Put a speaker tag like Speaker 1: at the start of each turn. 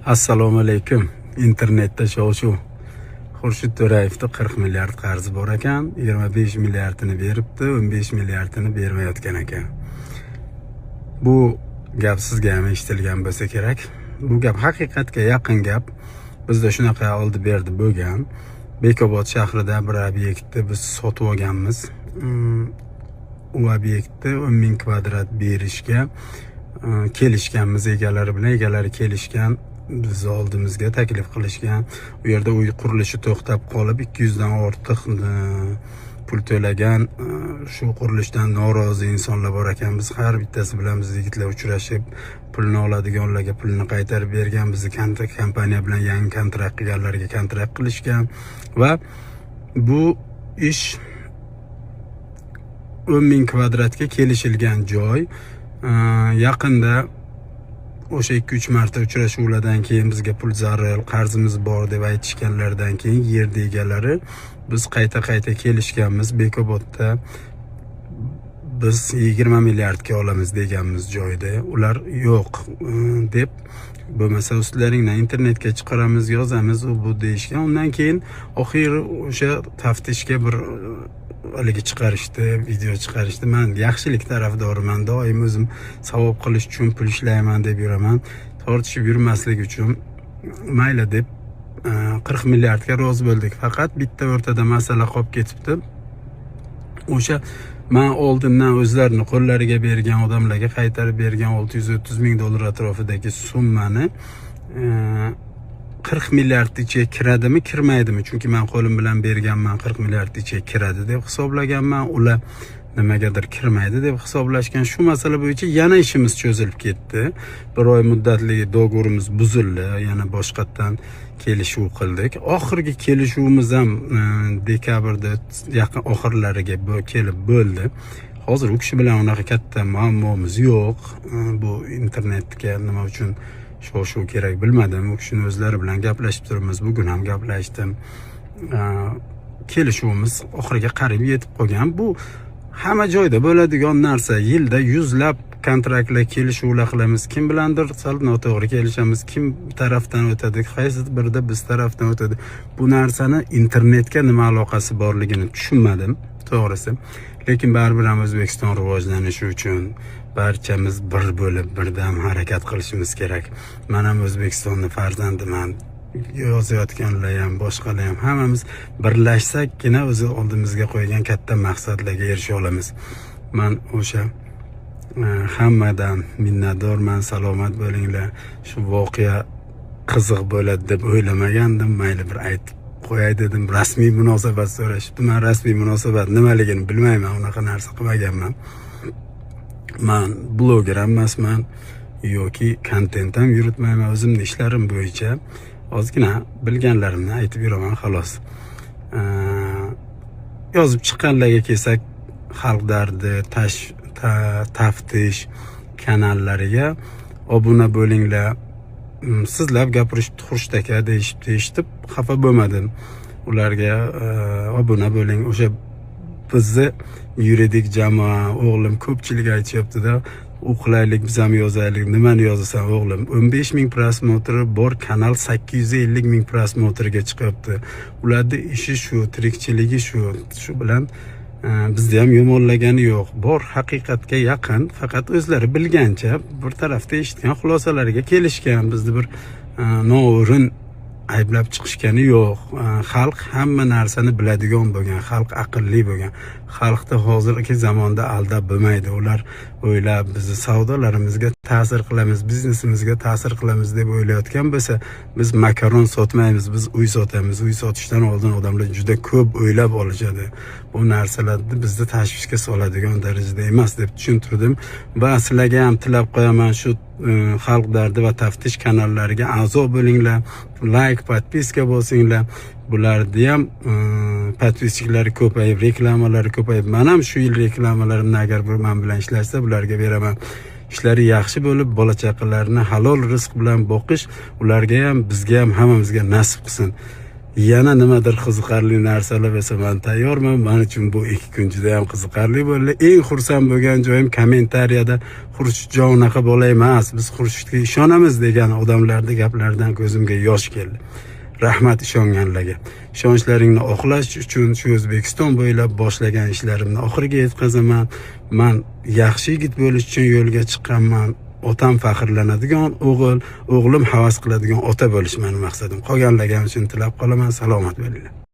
Speaker 1: Assalomu alaykum. Internetda shov-shuv. Xurshid To'rayevda 40 milliard qarzi bor ekan, 25 milliardini beribdi, 15 milliardini bermayotgan ekan. Bu gap sizga ham eshitilgan bo'lsa kerak. Bu gap haqiqatga yaqin gap. Bizda shunaqa oldi berdi bo'lgan. Bekobod shahrida bir obyektni biz sotib olganmiz. U obyektni 10 ming kvadrat berishga kelishganmiz egalari bilan. Egalari kelishgan, biz oldimizga taklif qilishgan. U yerda uy qurilishi to'xtab qolib 200 dan ortiq pul to'lagan, shu qurilishdan norozi insonlar bor ekan. Biz har bittasi bilan biz yigitlar uchrashib, pulni oladiganlarga pulni qaytarib bergan, bizni kompaniya bilan yangi kontrakt qilganlarga kontrakt qilishgan va bu ish 10 ming kvadratga kelishilgan joy. Yaqinda o'sha 2-3 marta uchrashuvlardan keyin bizga pul zarur, qarzimiz bor deb aytishganlardan keyin yer egalari biz qayta kelishganmiz. Bekobodda biz 20 milliardga olamiz deganmiz joyda. Ular yo'q deb, bo'lmasa ustlaringdan internetga chiqaramiz, yozamiz, u bu deyishgan. Undan keyin oxiri o'sha taftishga bir haligi chiqarishdi, video chiqarishdi. Men yaxshilik tarafdoriman, doim o'zim savob qilish uchun pul ishlayman deb yuraman. Tortishib yurmaslik uchun mayli deb 40 milliardga rozi bo'ldik. Faqat bitta o'rtada masala qolib ketibdi. O'sha men oldindan o'zlarini qo'llariga bergan odamlarga qaytarib bergan 630 ming dollar atrofidagi summani 40 milliard ichiga kiradimi, kirmaydimi? Chunki men qo'lim bilan berganman, 40 milliard ichiga kiradi deb hisoblaganman. Ular nimagadir kirmaydi deb hisoblashgan. Shu masala bo'yicha yana ishimiz cho'zilib ketdi. Bir oy muddatli do'g'rimiz buzildi. Yana boshqatdan kelishuv qildik. Oxirgi kelishuvimiz ham dekabrda yaqin oxirlariga kelib bo'ldi. Hozir u kishi bilan unaqa katta muammomiz yo'q. Bu internetga nima uchun shu kerak bilmadim. U kishini o'zlari bilan gaplashib turibmiz. Bugun ham gaplashdim. Kelishuvimiz oxiriga qarib yetib qolgan. Bu hamma joyda bo'ladigan narsa. Yilda yuzlab kontraktlar, kelishuvlar qilamiz. Kim bilandir sal noto'g'ri kelishamiz, kim tarafdan o'tadi, qaysi birida biz tarafdan o'tadi. Bu narsani internetga nima aloqasi borligini tushunmadim, to'g'risi. Lekin baribir ham O'zbekiston rivojlanishi uchun barchamiz bir bo'lib, birdam harakat qilishimiz kerak. Men ham O'zbekistonning farzandiman. Yozayotganlar ham, boshqalar ham hammamiz birlashsakkina o'zi oldimizga qo'ygan katta maqsadlarga erisha olamiz. Men o'sha hammadan minnatdorman. Salomat bo'linglar. Shu voqea qiziq bo'ladi deb o'ylamagandim. Mayli bir aytib qo'yay dedim. Rasmiy munosabat so'rashibdi. Men rasmiy munosabat nimaligini bilmayman, unaqa narsa qilmaganman. Men bloger emasman yoki kontent ham yuritmayman. O'zimning ishlarim bo'yicha ozgina bilganlarimni aytib yuraman, xolos. Yozib chiqqanlarga kelsak, xalq dardi, taftish kanallariga obuna bo'linglar. Sizlar gapirishib Xurshid aka deyishib xafa bo'lmadim. Ularga obuna bo'ling. O'sha bizni yuridik jamoa, o'g'lim ko'pchilik aytishyapti-da, o'qilaylik, biz ham yozaylik. Nimani yozasan o'g'lim? 15 ming prosmotri bor kanal 850 ming prosmotrga chiqyapti. Ularning ishi shu, tirikchiligi shu. Shu bilan bizda ham yomonlagani yo'q. Bor haqiqatga yaqin, faqat o'zlari bilgancha bir tarafda eshitgan xulosalariga kelishgan. Bizni bir noo'rin ayblab chiqishgani yo'q. Xalq hamma narsani biladigan bo'lgan, xalq aqlli bo'lgan. Xalqda hozirgi zamonda aldab bo'lmaydi. Ular o'ylab bizni savdolarimizga ta'sir qilamiz, biznesimizga ta'sir qilamiz deb o'ylayotgan bo'lsa, biz makaron sotmaymiz, biz uy sotamiz. Uy sotishdan oldin odamlar juda ko'p o'ylab olishadi. Bu narsalarni bizni tashvishga soladigan darajada emas deb tushuntirdim va sizlarga ham tilab qo'yaman, shu xalq dardi va taftish kanallariga a'zo bo'linglar, like, podpiska bosinglar. Bularni ham podpischiklari ko'payib, reklamalari ko'payib, men ham shu yil reklamalarimni agar bir men bilan ishlashsa bularga beraman. Ishlari yaxshi bo'lib, bola chaqalarini halol rizq bilan boqish ularga ham, bizga ham, hammamizga nasib qilsin. yana nimadir qiziqarli narsalar bo'lsa men tayyorman. Men uchun bu 2 kun juda ham qiziqarli bo'ldi. Eng xursand bo'lgan joyim kommentariyada Xurshidjon unaqa bola emas, biz Xurshidga ishonamiz degan odamlarning gaplaridan ko'zimga yosh keldi. Rahmat ishonganlarga. Ishonchlaringni oqlash uchun shu O'zbekiston bo'ylab boshlagan ishlarimni oxiriga yetkazaman. Men yaxshi yigit bo'lish uchun yo'lga chiqqanman. Otam faxrlanadigan o'g'il, o'g'lim havas qiladigan ota bo'lish mening maqsadim. Qolganlarga ham shuni tilab qolaman. Salomat bo'linglar.